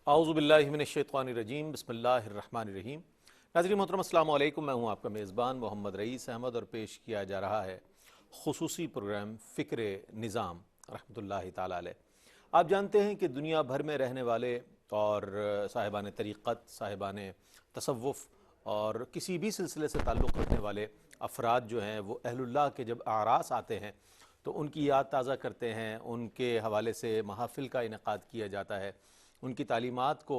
اعوذ باللہ من الشیطان الرجیم بسم اللہ الرحمن الرحیم۔ ناظرین محترم السلام علیکم، میں ہوں آپ کا میزبان محمد رئیس احمد اور پیش کیا جا رہا ہے خصوصی پروگرام فکر نظام رحمۃ اللہ تعالی علیہ۔ آپ جانتے ہیں کہ دنیا بھر میں رہنے والے اور صاحبان طریقت، صاحبان تصوف اور کسی بھی سلسلے سے تعلق رکھنے والے افراد جو ہیں وہ اہل اللہ کے جب اعراس آتے ہیں تو ان کی یاد تازہ کرتے ہیں، ان کے حوالے سے محافل کا انعقاد کیا جاتا ہے، ان کی تعلیمات کو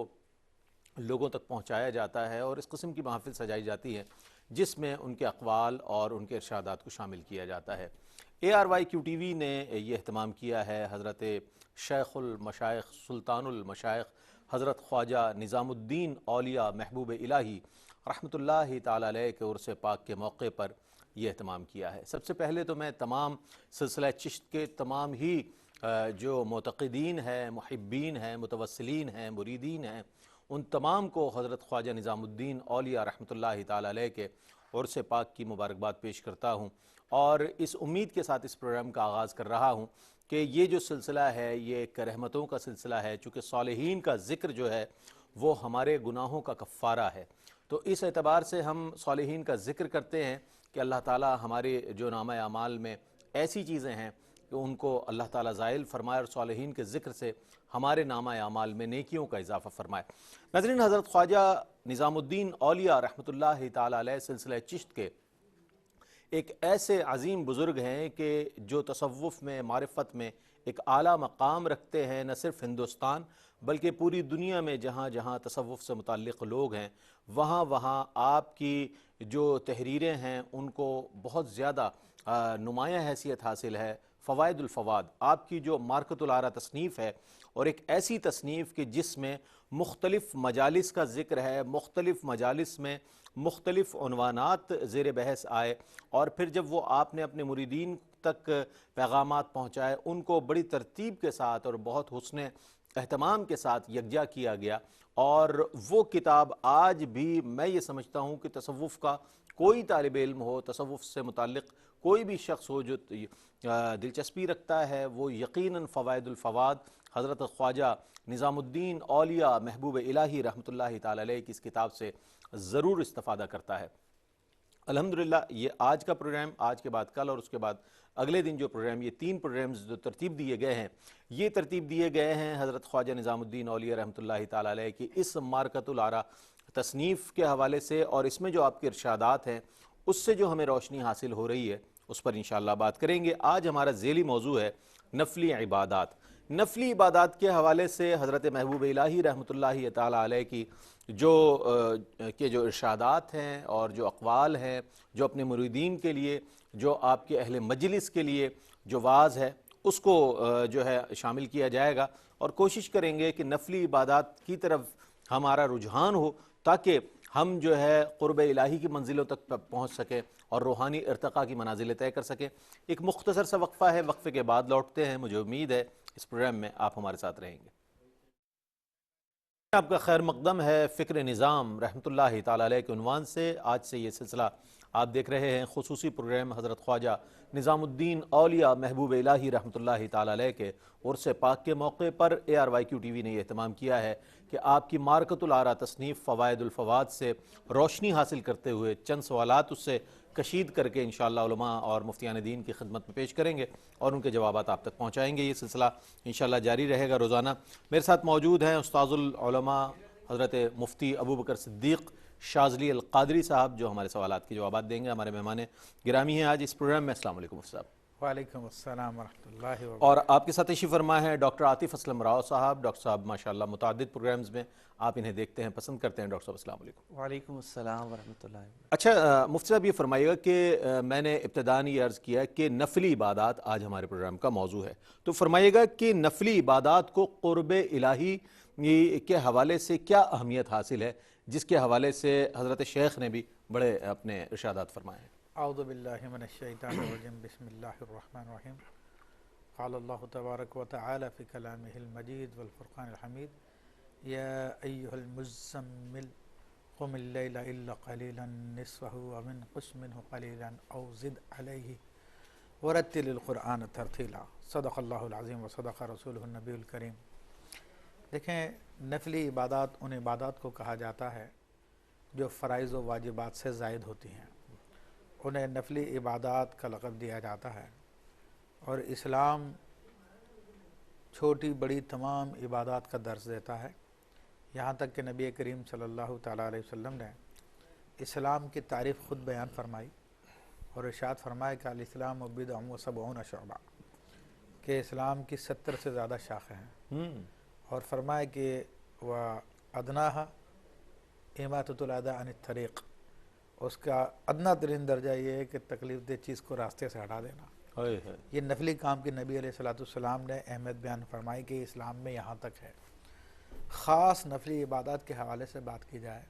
لوگوں تک پہنچایا جاتا ہے اور اس قسم کی محافل سجائی جاتی ہے جس میں ان کے اقوال اور ان کے ارشادات کو شامل کیا جاتا ہے۔ ARYQ-TV نے یہ اہتمام کیا ہے حضرت شیخ المشائخ سلطان المشائخ حضرت خواجہ نظام الدین اولیاء محبوب الہی رحمۃ اللہ تعالی علیہ کے عرس پاک کے موقع پر یہ اہتمام کیا ہے۔ سب سے پہلے تو میں تمام سلسلہ چشت کے تمام ہی جو معتقدین ہیں، محبین ہیں، متوسلین ہیں، مریدین ہیں، ان تمام کو حضرت خواجہ نظام الدین اولیاء رحمۃ اللہ تعالی علیہ کے عرس پاک کی مبارکباد پیش کرتا ہوں اور اس امید کے ساتھ اس پروگرام کا آغاز کر رہا ہوں کہ یہ جو سلسلہ ہے یہ ایک رحمتوں کا سلسلہ ہے، چونکہ صالحین کا ذکر جو ہے وہ ہمارے گناہوں کا کفارہ ہے۔ تو اس اعتبار سے ہم صالحین کا ذکر کرتے ہیں کہ اللہ تعالی ہمارے جو نامہ اعمال میں ایسی چیزیں ہیں کہ ان کو اللہ تعالیٰ زائل فرمائے اور صالحین کے ذکر سے ہمارے نامہ اعمال میں نیکیوں کا اضافہ فرمائے۔ ناظرین، حضرت خواجہ نظام الدین اولیاء رحمۃ اللہ تعالی علیہ سلسلہ چشت کے ایک ایسے عظیم بزرگ ہیں کہ جو تصوف میں، معرفت میں ایک اعلیٰ مقام رکھتے ہیں، نہ صرف ہندوستان بلکہ پوری دنیا میں جہاں جہاں تصوف سے متعلق لوگ ہیں وہاں وہاں آپ کی جو تحریریں ہیں ان کو بہت زیادہ نمایاں حیثیت حاصل ہے۔ فوائد الفواد آپ کی جو مارکۃ الآراء تصنیف ہے، اور ایک ایسی تصنیف کہ جس میں مختلف مجالس کا ذکر ہے، مختلف مجالس میں مختلف عنوانات زیر بحث آئے اور پھر جب وہ آپ نے اپنے مریدین تک پیغامات پہنچائے ان کو بڑی ترتیب کے ساتھ اور بہت حسن اہتمام کے ساتھ یکجا کیا گیا، اور وہ کتاب آج بھی میں یہ سمجھتا ہوں کہ تصوف کا کوئی طالب علم ہو، تصوف سے متعلق کوئی بھی شخص ہو جو دلچسپی رکھتا ہے، وہ یقیناً فوائد الفواد حضرت خواجہ نظام الدین اولیاء محبوب الہی رحمۃ اللہ تعالی علیہ کی اس کتاب سے ضرور استفادہ کرتا ہے۔ الحمدللہ یہ آج کا پروگرام، آج کے بعد کل اور اس کے بعد اگلے دن جو پروگرام، یہ 3 پروگرامز جو ترتیب دیے گئے ہیں، یہ ترتیب دیے گئے ہیں حضرت خواجہ نظام الدین اولیاء رحمۃ اللہ تعالی علیہ کی اس مارکۃ الآراء تصنیف کے حوالے سے، اور اس میں جو آپ کے ارشادات ہیں اس سے جو ہمیں روشنی حاصل ہو رہی ہے اس پر انشاءاللہ بات کریں گے۔ آج ہمارا ذیلی موضوع ہے نفلی عبادات۔ نفلی عبادات کے حوالے سے حضرت محبوب الہی رحمۃ اللہ تعالی علیہ کی جو ارشادات ہیں اور جو اقوال ہیں، جو اپنے مریدین کے لیے، جو آپ کے اہل مجلس کے لیے جو واعظ ہے اس کو جو ہے شامل کیا جائے گا، اور کوشش کریں گے کہ نفلی عبادات کی طرف ہمارا رجحان ہو تاکہ ہم جو ہے قرب الہی کی منزلوں تک پہنچ سکیں اور روحانی ارتقاء کی منازلیں طے کر سکیں۔ ایک مختصر سا وقفہ ہے، وقفے کے بعد لوٹتے ہیں۔ مجھے امید ہے اس پروگرام میں آپ ہمارے ساتھ رہیں گے۔ آپ کا خیر مقدم ہے فکر نظام رحمۃ اللہ تعالی علیہ کے عنوان سے۔ آج سے یہ سلسلہ آپ دیکھ رہے ہیں خصوصی پروگرام حضرت خواجہ نظام الدین اولیاء محبوب الہی رحمۃ اللہ تعالی علیہ کے عرس پاک کے موقع پر ARYQ-TV نے یہ اہتمام کیا ہے کہ آپ کی مارکۃ الآراء تصنیف فوائد الفواد سے روشنی حاصل کرتے ہوئے چند سوالات اس سے کشید کر کے انشاءاللہ علماء اور مفتیان دین کی خدمت میں پیش کریں گے اور ان کے جوابات آپ تک پہنچائیں گے۔ یہ سلسلہ انشاءاللہ جاری رہے گا روزانہ۔ میرے ساتھ موجود ہیں استاذ العلماء حضرت مفتی ابوبکر صدیق شاذلی القادری صاحب جو ہمارے سوالات کے جوابات دیں گے، ہمارے مہمان گرامی ہیں آج اس پروگرام میں۔ السلام علیکم مفتی صاحب۔ وعلیکم السلام ورحمۃ اللہ وبرکاتہ۔ اور آپ کے ساتھ تشریف فرما ہے ڈاکٹر عاطف اسلم راؤ صاحب۔ ڈاکٹر صاحب ماشاءاللہ متعدد پروگرامز میں آپ انہیں دیکھتے ہیں، پسند کرتے ہیں۔ ڈاکٹر صاحب السلام علیکم۔ وعلیکم السلام ورحمۃ اللہ۔ اچھا مفتی صاحب یہ فرمائیے گا کہ میں نے ابتداً یہ عرض کیا کہ نفلی عبادات آج ہمارے پروگرام کا موضوع ہے، تو فرمائیے گا کہ نفلی عبادات کو قرب الہی کے حوالے سے کیا اہمیت حاصل ہے، جس کے حوالے سے حضرت شیخ نے بھی بڑے اپنے ارشادات فرمائے ہیں۔ اعوذ باللہ من الشیطان الرجیم، بسم اللہ الرحمن الرحیم۔ قال اللہ تبارک و تعالی فی کلامہ المجید والفرقان الحمید، یا ایہا المزمل قم اللیل الا قلیلا نصفہ وانقص منہ قلیلا او زد علیہ ورتل القرآن ترتیلا۔ صدق اللہ العظیم وصدق رسولہ النبی الکریم۔ دیکھیں، نفلی عبادات ان عبادات کو کہا جاتا ہے جو فرائض و واجبات سے زائد ہوتی ہیں، انہیں نفلی عبادات کا لقب دیا جاتا ہے۔ اور اسلام چھوٹی بڑی تمام عبادات کا درس دیتا ہے، یہاں تک کہ نبی کریم صلی اللہ تعالیٰ علیہ وسلم نے اسلام کی تعریف خود بیان فرمائی اور ارشاد فرمایا کہ الاسلام بدع و سبعون شعبہ، کہ اسلام کی 70 سے زیادہ شاخیں ہیں، اور فرمایا کہ وَأَدْنَاهَا إِمَاطَةُ الْأَذَى عَنِ الطَّرِيقِ، اس کا ادنا ترین درجہ یہ ہے کہ تکلیف دہ چیز کو راستے سے ہٹا دینا۔ یہ نفلی کام کی نبی علیہ السلام نے اہمیت بیان فرمائی کہ اسلام میں یہاں تک ہے۔ خاص نفلی عبادات کے حوالے سے بات کی جائے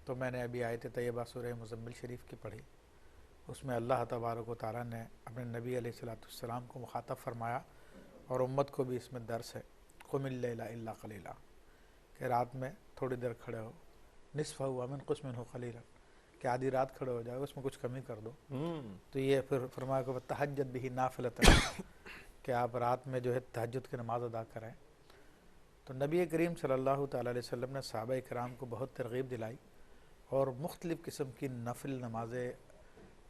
تو میں نے ابھی آیت طیبہ سورہ مزمل شریف کی پڑھی، اس میں اللہ تبارک و تعالیٰ نے اپنے نبی علیہ السلام کو مخاطب فرمایا اور امت کو بھی اس میں درس ہے، قم اللیل الا قلیلا، کہ رات میں تھوڑی دیر کھڑے ہو، نصفہ وانقص منہ قلیلا، کہ آدھی رات کھڑے ہو جائے، اس میں کچھ کمی کر دو۔ تو یہ پھر فرمایا کہ تہجد بھی نافلۃ، کہ آپ رات میں جو ہے تہجد کی نماز ادا کریں۔ تو نبی کریم صلی اللہ تعالیٰ علیہ وسلم نے صحابہ کرام کو بہت ترغیب دلائی اور مختلف قسم کی نفل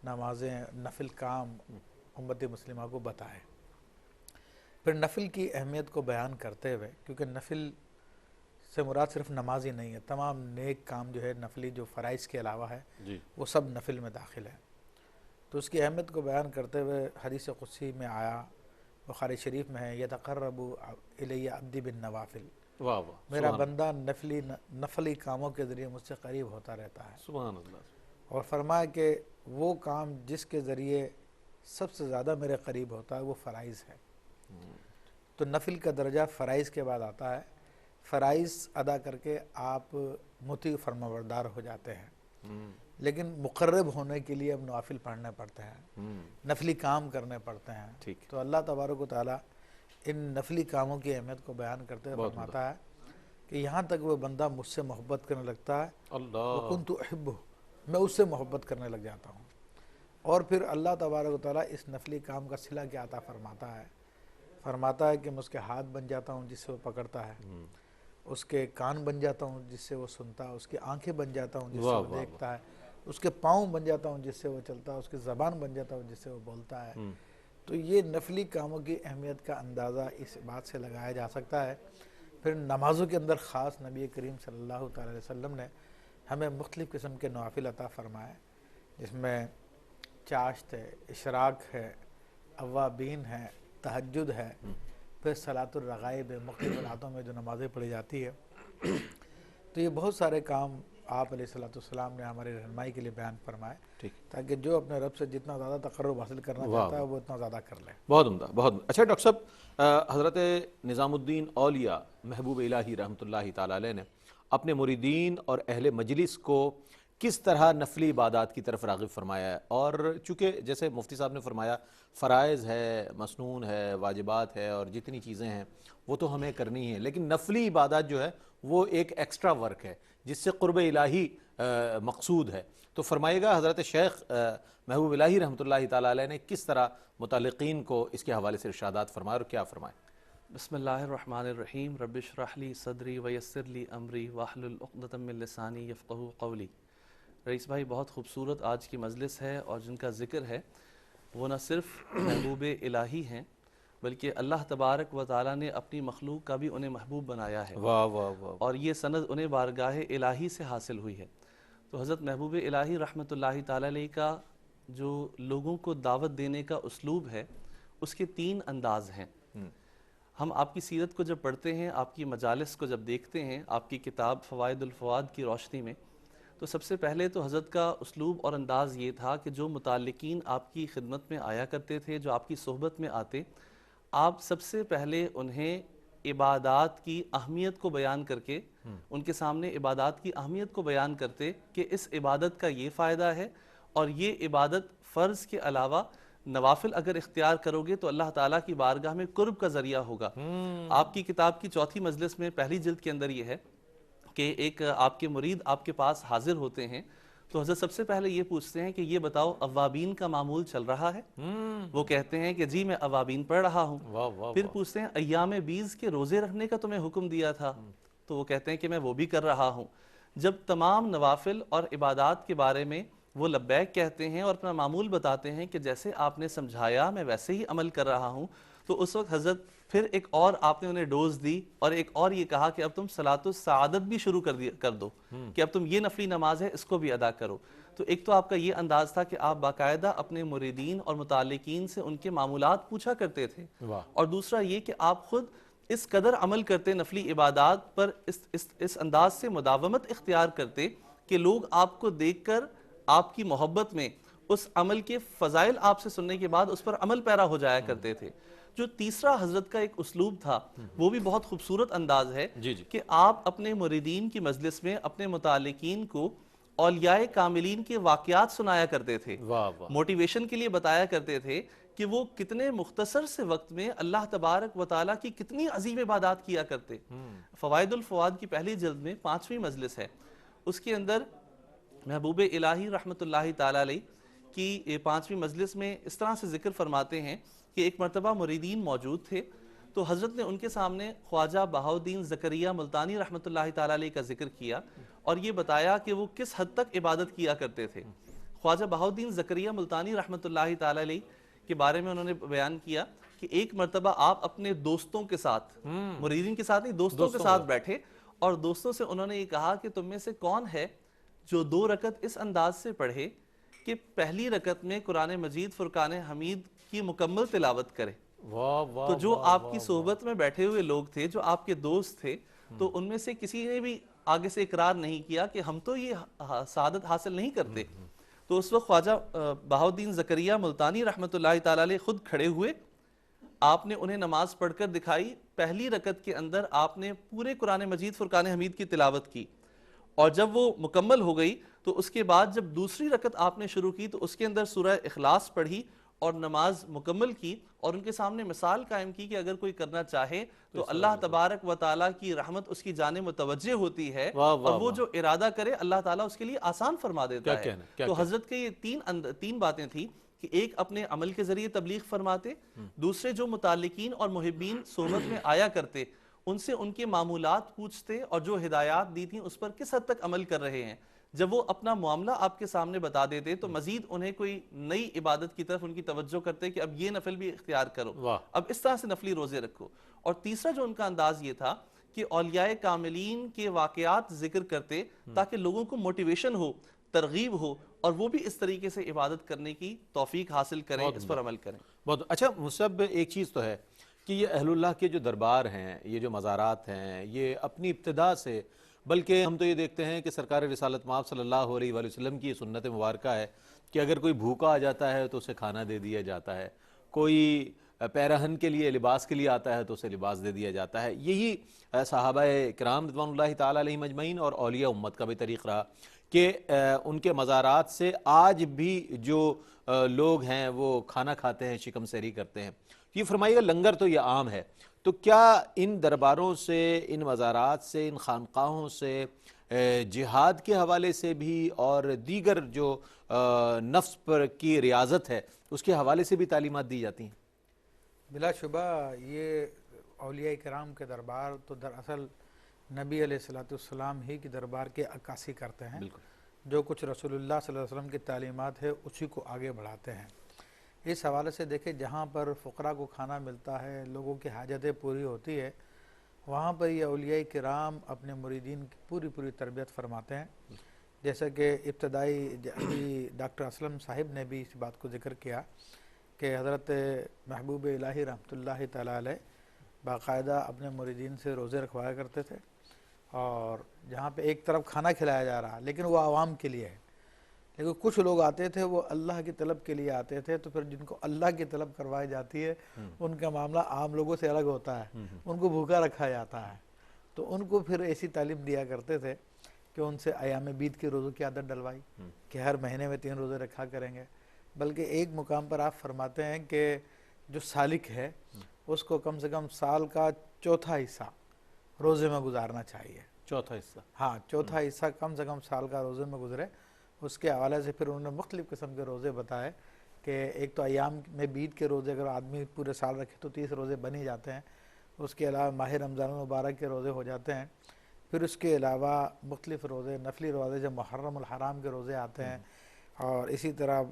نمازیں نفل کام امت مسلمہ کو بتائے۔ پھر نفل کی اہمیت کو بیان کرتے ہوئے، کیونکہ نفل سے مراد صرف نماز ہی نہیں ہے، تمام نیک کام جو ہے نفلی جو فرائض کے علاوہ ہے وہ سب نفل میں داخل ہے، تو اس کی اہمیت کو بیان کرتے ہوئے حدیث قدسی میں آیا، بخاری شریف میں ہے، یتقرب الی عبدی بالنوافل، میرا بندہ نفلی کاموں کے ذریعے مجھ سے قریب ہوتا رہتا ہے۔ سبحان اللہ۔ اور فرمایا کہ وہ کام جس کے ذریعے سب سے زیادہ میرے قریب ہوتا ہے وہ فرائض ہے۔ تو نفل کا درجہ فرائض کے بعد آتا ہے، فرائض ادا کر کے آپ مطیع فرمانبردار ہو جاتے ہیں، لیکن مقرب ہونے کے لیے اب نوافل پڑھنے پڑتے ہیں، نفلی کام کرنے پڑتے ہیں۔ تو اللہ تبارک و تعالیٰ ان نفلی کاموں کی اہمیت کو بیان کرتے ہوئے فرماتا ہے کہ یہاں تک وہ بندہ مجھ سے محبت کرنے لگتا ہے، وَكُنْتُ أُحِبُّهُ، میں اس سے محبت کرنے لگ جاتا ہوں۔ اور پھر اللہ تبارک و تعالیٰ اس نفلی کام کا صلہ کیا عطا فرماتا ہے کہ میں اس کے ہاتھ بن جاتا ہوں جس سے وہ پکڑتا ہے، اس کے کان بن جاتا ہوں جس سے وہ سنتا ہے، اس کی آنکھیں بن جاتا ہوں جس سے وہ دیکھتا ہے، اس کے پاؤں بن جاتا ہوں جس سے وہ چلتا ہے، اس کی زبان بن جاتا ہوں جس سے وہ بولتا ہے۔ تو یہ نفلی کاموں کی اہمیت کا اندازہ اس بات سے لگایا جا سکتا ہے۔ پھر نمازوں کے اندر خاص نبی کریم صلی اللہ تعالی علیہ وسلم نے ہمیں مختلف قسم کے نوافل عطا فرمائے، جس میں چاشت ہے، اشراق ہے، اوابین ہے، تہجد ہے، پھر صلاۃ الرغائب ہے، مختلف راتوں میں جو نمازیں پڑھی جاتی ہے۔ تو یہ بہت سارے کام آپ علیہ السلام نے ہماری رہنمائی کے لیے بیان فرمائے، تاکہ جو اپنے رب سے جتنا زیادہ تقرب حاصل کرنا چاہتا ہے وہ اتنا زیادہ کر لے۔ بہت عمدہ، بہت عمدہ۔ اچھا ڈاکٹر صاحب، حضرت نظام الدین اولیاء محبوب الہی رحمۃ اللہ تعالی علیہ نے اپنے مریدین اور اہل مجلس کو کس طرح نفلی عبادات کی طرف راغب فرمایا ہے؟ اور چونکہ جیسے مفتی صاحب نے فرمایا فرائض ہے، مسنون ہے، واجبات ہے، اور جتنی چیزیں ہیں وہ تو ہمیں کرنی ہیں، لیکن نفلی عبادات جو ہے وہ ایک ایکسٹرا ورک ہے جس سے قرب الہی مقصود ہے۔ تو فرمائے گا حضرت شیخ محبوب الہی رحمۃ اللہ تعالی علیہ نے کس طرح متعلقین کو اس کے حوالے سے ارشادات فرمائے اور کیا فرمائے؟ بسم اللہ الرحمن الرحیم، رب اشرح لی صدری ویسر لی امری واحلل عقدۃ من لسانی یفقہوا قولی۔ رئیس بھائی، بہت خوبصورت آج کی مجلس ہے، اور جن کا ذکر ہے وہ نہ صرف محبوب الہی ہیں بلکہ اللہ تبارک و تعالیٰ نے اپنی مخلوق کا بھی انہیں محبوب بنایا ہے، واہ واہ واہ، اور یہ سند انہیں بارگاہ الہی سے حاصل ہوئی ہے۔ تو حضرت محبوب الہی رحمۃ اللہ تعالیٰ علیہ کا جو لوگوں کو دعوت دینے کا اسلوب ہے، اس کے 3 انداز ہیں۔ ہم آپ کی سیرت کو جب پڑھتے ہیں، آپ کی مجالس کو جب دیکھتے ہیں، آپ کی کتاب فوائد الفواد کی روشنی میں، تو سب سے پہلے تو حضرت کا اسلوب اور انداز یہ تھا کہ جو متعلقین آپ کی خدمت میں آیا کرتے تھے، جو آپ کی صحبت میں آتے، آپ سب سے پہلے انہیں عبادات کی اہمیت کو بیان کر کے ان کے سامنے عبادات کی اہمیت کو بیان کرتے کہ اس عبادت کا یہ فائدہ ہے، اور یہ عبادت فرض کے علاوہ نوافل اگر اختیار کرو گے تو اللہ تعالیٰ کی بارگاہ میں قرب کا ذریعہ ہوگا۔ آپ کی کتاب کی 4تھی مجلس میں پہلی جلد کے اندر یہ ہے کہ ایک آپ کے مرید آپ کے پاس حاضر ہوتے ہیں، تو حضرت سب سے پہلے یہ پوچھتے ہیں کہ یہ بتاؤ اوابین کا معمول چل رہا ہے؟ وہ کہتے ہیں کہ جی میں اوابین پڑھ رہا ہوں۔ واہ واہ پھر پوچھتے ہیں ایام بیز کے روزے رکھنے کا تمہیں حکم دیا تھا؟ تو وہ کہتے ہیں کہ میں وہ بھی کر رہا ہوں۔ جب تمام نوافل اور عبادات کے بارے میں وہ لبیک کہتے ہیں اور اپنا معمول بتاتے ہیں کہ جیسے آپ نے سمجھایا میں ویسے ہی عمل کر رہا ہوں، تو اس وقت حضرت پھر ایک اور آپ نے انہیں ڈوز دی اور ایک اور یہ کہا کہ اب تم صلاۃ السعادت بھی شروع کر دو کہ اب تم یہ نفلی نماز ہے اس کو بھی ادا کرو۔ تو ایک تو آپ کا یہ انداز تھا کہ آپ باقاعدہ اپنے مریدین اور متعلقین سے ان کے معمولات پوچھا کرتے تھے، اور دوسرا یہ کہ آپ خود اس قدر عمل کرتے نفلی عبادات پر، اس انداز سے مداومت اختیار کرتے کہ لوگ آپ کو دیکھ کر آپ کی محبت میں اس عمل کے فضائل آپ سے سننے کے بعد اس پر عمل پیرا ہو جایا کرتے تھے۔ جو تیسرا حضرت کا ایک اسلوب تھا وہ بھی بہت خوبصورت انداز ہے کہ آپ اپنے مریدین کی مجلس میں اپنے متعلقین کو اولیاء کاملین کے واقعات سنایا کرتے تھے، موٹیویشن کے لیے بتایا کرتے تھے کہ وہ کتنے مختصر سے وقت میں اللہ تبارک و تعالیٰ کی کتنی عظیم عبادات کیا کرتے۔ فوائد الفواد کی پہلی جلد میں 5ویں مجلس ہے، اس کے اندر محبوب الہی رحمت اللہ تعالیٰ علیہ کی 5ویں مجلس میں اس طرح سے ذکر فرماتے ہیں کہ ایک مرتبہ مریدین موجود تھے تو حضرت نے ان کے سامنے خواجہ بہاؤالدین زکریا ملتانی رحمت اللہ تعالیٰ علیہ کا ذکر کیا اور یہ بتایا کہ وہ کس حد تک عبادت کیا کرتے تھے۔ خواجہ بہاؤالدین زکریا ملتانی رحمت اللہ تعالیٰ علیہ کے بارے میں انہوں نے بیان کیا کہ ایک مرتبہ آپ اپنے دوستوں کے ساتھ، مریدین کے ساتھ نہیں، دوستوں کے ساتھ بیٹھے اور دوستوں سے انہوں نے یہ کہا کہ تم میں سے کون ہے جو 2 رکعت اس انداز سے پڑھے کہ پہلی رکعت میں قرآن مجید فرقان حمید کی مکمل تلاوت کرے۔ تو جو آپ کی صحبت میں بیٹھے ہوئے لوگ تھے، جو آپ کے دوست تھے، تو ان میں سے کسی نے بھی آگے سے اقرار نہیں کیا کہ ہم تو یہ سعادت حاصل نہیں کرتے۔ تو اس وقت خواجہ بہاؤالدین زکریا ملتانی رحمت اللہ تعالیٰ علیہ خود کھڑے ہوئے، آپ نے انہیں نماز پڑھ کر دکھائی، پہلی رکعت کے اندر آپ نے پورے قرآن مجید فرقان حمید کی تلاوت کی، اور جب وہ مکمل ہو گئی تو اس کے بعد جب دوسری رکعت آپ نے شروع کی تو اس کے اندر سورہ اخلاص پڑھی اور نماز مکمل کی، اور ان کے سامنے مثال قائم کی کہ اگر کوئی کرنا چاہے تو اللہ تبارک و تعالیٰ کی رحمت اس کی جانب متوجہ ہوتی ہے، اور وہ جو ارادہ کرے اللہ تعالیٰ اس کے لیے آسان فرما دیتا ہے۔ تو حضرت کے یہ تین باتیں تھیں کہ ایک اپنے عمل کے ذریعے تبلیغ فرماتے، دوسرے جو متعلقین اور محبین صحبت میں آیا کرتے ان سے ان کے معمولات پوچھتے اور جو ہدایات دی تھیں اس پر کس حد تک عمل کر رہے ہیں۔ جب وہ اپنا معاملہ آپ کے سامنے بتا دیتے تو مزید انہیں کوئی نئی عبادت کی طرف ان کی توجہ کرتے کہ اب یہ نفل بھی اختیار کرو، اب اس طرح سے نفلی روزے رکھو۔ اور تیسرا جو ان کا انداز یہ تھا کہ اولیاء کاملین کے واقعات ذکر کرتے تاکہ لوگوں کو موٹیویشن ہو، ترغیب ہو، اور وہ بھی اس طریقے سے عبادت کرنے کی توفیق حاصل کریں، اس پر عمل کریں۔ بہت اچھا مصعب، ایک چیز تو ہے کہ یہ اہل اللہ کے جو دربار ہیں، یہ جو مزارات ہیں، یہ اپنی ابتدا سے، بلکہ ہم تو یہ دیکھتے ہیں کہ سرکار رسالت مآب صلی اللہ علیہ وآلہ وسلم کی یہ سنت مبارکہ ہے کہ اگر کوئی بھوکا آ جاتا ہے تو اسے کھانا دے دیا جاتا ہے، کوئی پیرہن کے لیے لباس کے لیے آتا ہے تو اسے لباس دے دیا جاتا ہے۔ یہی صحابہ کرام رضوان اللہ تعالیٰ علیہم اجمعین اور اولیاء امت کا بھی طریق رہا کہ ان کے مزارات سے آج بھی جو لوگ ہیں وہ کھانا کھاتے ہیں، شکم سیری کرتے ہیں۔ یہ فرمائیے گا لنگر تو یہ عام ہے، تو کیا ان درباروں سے، ان مزارات سے، ان خانقاہوں سے جہاد کے حوالے سے بھی اور دیگر جو نفس پر کی ریاضت ہے اس کے حوالے سے بھی تعلیمات دی جاتی ہیں؟ بلا شبہ یہ اولیاء کرام کے دربار تو دراصل نبی علیہ السلام ہی کی دربار کے عکاسی کرتے ہیں، جو کچھ رسول اللہ صلی اللہ علیہ وسلم کی تعلیمات ہے اسی کو آگے بڑھاتے ہیں۔ اس حوالے سے دیکھیں جہاں پر فقراء کو کھانا ملتا ہے، لوگوں کی حاجتیں پوری ہوتی ہے، وہاں پر یہ اولیاء کرام اپنے مریدین کی پوری تربیت فرماتے ہیں۔ جیسا کہ ابتدائی ڈاکٹر اسلم صاحب نے بھی اس بات کو ذکر کیا کہ حضرت محبوب الہی رحمۃ اللہ تعالیٰ علیہ باقاعدہ اپنے مریدین سے روزے رکھوایا کرتے تھے، اور جہاں پہ ایک طرف کھانا کھلایا جا رہا لیکن وہ عوام کے لیے ہے، لیکن کچھ لوگ آتے تھے وہ اللہ کی طلب کے لیے آتے تھے، تو پھر جن کو اللہ کی طلب کروائی جاتی ہے ان کا معاملہ عام لوگوں سے الگ ہوتا ہے، ان کو بھوکا رکھا جاتا ہے۔ تو ان کو پھر ایسی تعلیم دیا کرتے تھے کہ ان سے ایام بیت کے روزوں کی عادت ڈلوائی کہ ہر مہینے میں 3 روزے رکھا کریں گے، بلکہ ایک مقام پر آپ فرماتے ہیں کہ جو سالک ہے اس کو کم سے کم سال کا چوتھا حصہ روزے میں گزارنا چاہیے۔ چوتھا حصہ؟ ہاں، چوتھا حصہ کم سے کم سال کا روزے میں گزرے اس کے حوالے سے پھر انہوں نے مختلف قسم کے روزے بتائے کہ ایک تو ایام میں بیت کے روزے اگر آدمی پورے سال رکھے تو 30 روزے بن ہی جاتے ہیں، اس کے علاوہ ماہ رمضان المبارک کے روزے ہو جاتے ہیں، پھر اس کے علاوہ مختلف روزے نفلی روزے جو محرم الحرام کے روزے آتے ہیں، اور اسی طرح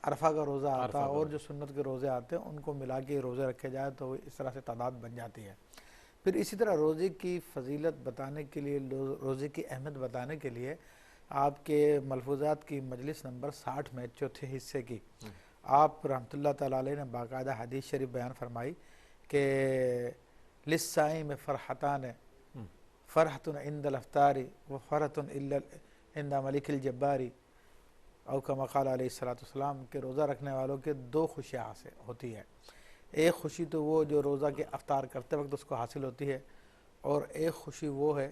عرفہ کا روزہ آتا ہے، اور جو سنت کے روزے آتے ہیں ان کو ملا کے روزے رکھے جائے تو اس طرح سے تعداد بن جاتی ہے۔ پھر اسی طرح روزے کی فضیلت بتانے کے لیے، روزے کی اہمیت بتانے کے لیے آپ کے ملفوظات کی مجلس نمبر 60 میں چوتھے حصے کی آپ رحمۃ اللہ تعالیٰ علیہ نے باقاعدہ حدیث شریف بیان فرمائی کہ للصائم فرحتان، فرحۃ عند الافطار و فرحۃ عند ملک الجباری، او کما قال علیہ الصلوۃ والسلام، کہ روزہ رکھنے والوں کے 2 خوشیاں حاصل ہوتی ہے۔ ایک خوشی تو وہ جو روزہ کے افطار کرتے وقت اس کو حاصل ہوتی ہے، اور ایک خوشی وہ ہے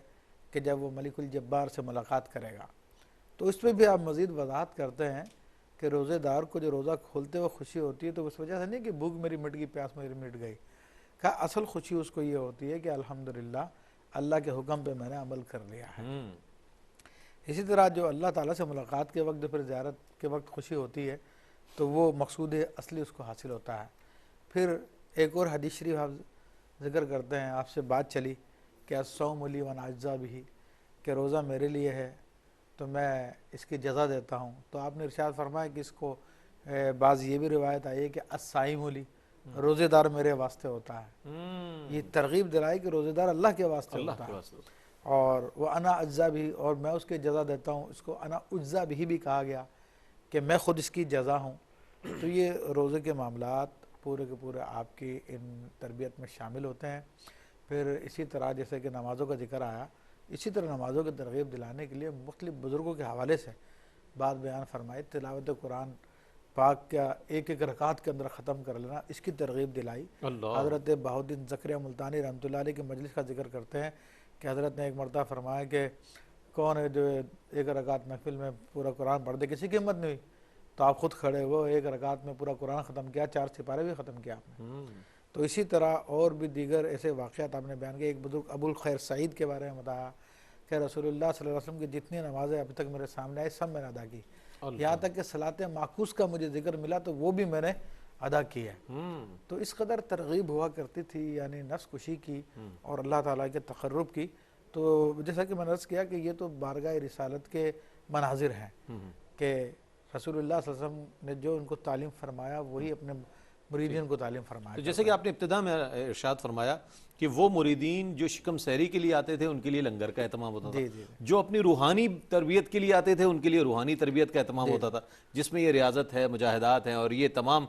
کہ جب وہ ملک الجبار سے ملاقات کرے گا۔ تو اس میں بھی آپ مزید وضاحت کرتے ہیں کہ روزے دار کو جو روزہ کھولتے ہوئے خوشی ہوتی ہے تو اس وجہ سے نہیں کہ بھوک میری مٹ گئی، پیاس میری مٹ گئی، کہ اصل خوشی اس کو یہ ہوتی ہے کہ الحمدللہ اللہ کے حکم پہ میں نے عمل کر لیا ہے۔ اسی طرح جو اللہ تعالیٰ سے ملاقات کے وقت، پھر زیارت کے وقت خوشی ہوتی ہے تو وہ مقصود اصلی اس کو حاصل ہوتا ہے۔ پھر ایک اور حدیث شریف آپ ذکر کرتے ہیں، آپ سے بات چلی کہ الصوم لی وانا اجزا بہ، کہ روزہ میرے لیے ہے تو میں اس کی جزا دیتا ہوں۔ تو آپ نے ارشاد فرمایا کہ اس کو بعض یہ بھی روایت آئی ہے کہ الصائم لی، روزے دار میرے واسطے ہوتا ہے۔ یہ ترغیب دلائی کہ روزے دار اللہ کے واسطے ہوتا ہے، اور وہ انا اجزا بھی، اور میں اس کے جزا دیتا ہوں۔ اس کو انا اجزا بھی کہا گیا کہ میں خود اس کی جزا ہوں۔ تو یہ روزے کے معاملات پورے کے پورے آپ کی ان تربیت میں شامل ہوتے ہیں۔ پھر اسی طرح جیسے کہ نمازوں کا ذکر آیا، اسی طرح نمازوں کی ترغیب دلانے کے لیے مختلف بزرگوں کے حوالے سے بات بیان فرمائی۔ تلاوت قرآن پاک کا ایک ایک رکعت کے اندر ختم کر لینا، اس کی ترغیب دلائی۔ حضرت بہاؤالدین زکریا ملتانی رحمۃ اللہ علیہ کی مجلس کا ذکر کرتے ہیں کہ حضرت نے ایک مرتبہ فرمایا کہ کون ہے جو ایک رکعت محفل میں پورا قرآن پڑھ دے، کسی کی ہمت نہیں ہوئی تو آپ خود کھڑے ہوئے، ایک رکعت میں پورا قرآن ختم کیا، 4 سپارے بھی ختم کیا آپ نے۔ تو اسی طرح اور بھی دیگر ایسے واقعات آپ نے بیان کیے۔ ایک بزرگ ابو الخیر سعید کے بارے میں بتایا کہ رسول اللہ صلی اللہ علیہ وسلم کی جتنی نمازیں ابھی تک میرے سامنے آئی سب میں نے ادا کی، یہاں تک کہ صلاۃ معکوس کا مجھے ذکر ملا تو وہ بھی میں نے ادا کی ہے۔ تو اس قدر ترغیب ہوا کرتی تھی، یعنی نفس کشی کی اور اللہ تعالیٰ کے تقرب کی۔ تو جیسا کہ میں نے عرض کیا کہ یہ تو بارگاہ رسالت کے مناظر ہیں کہ رسول اللہ صلی اللہ علیہ وسلم نے جو ان کو تعلیم فرمایا وہی اپنے مریدین کو تعلیم فرمایا۔ تو جیسے کہ آپ نے ابتدا میں ارشاد فرمایا کہ وہ مریدین جو شکم سیری کے لیے آتے تھے ان کے لیے لنگر کا اہتمام ہوتا تھا، جو اپنی روحانی تربیت کے لیے آتے تھے ان کے لیے روحانی تربیت کا اہتمام ہوتا تھا، جس میں یہ ریاضت ہے، مجاہدات ہیں، اور یہ تمام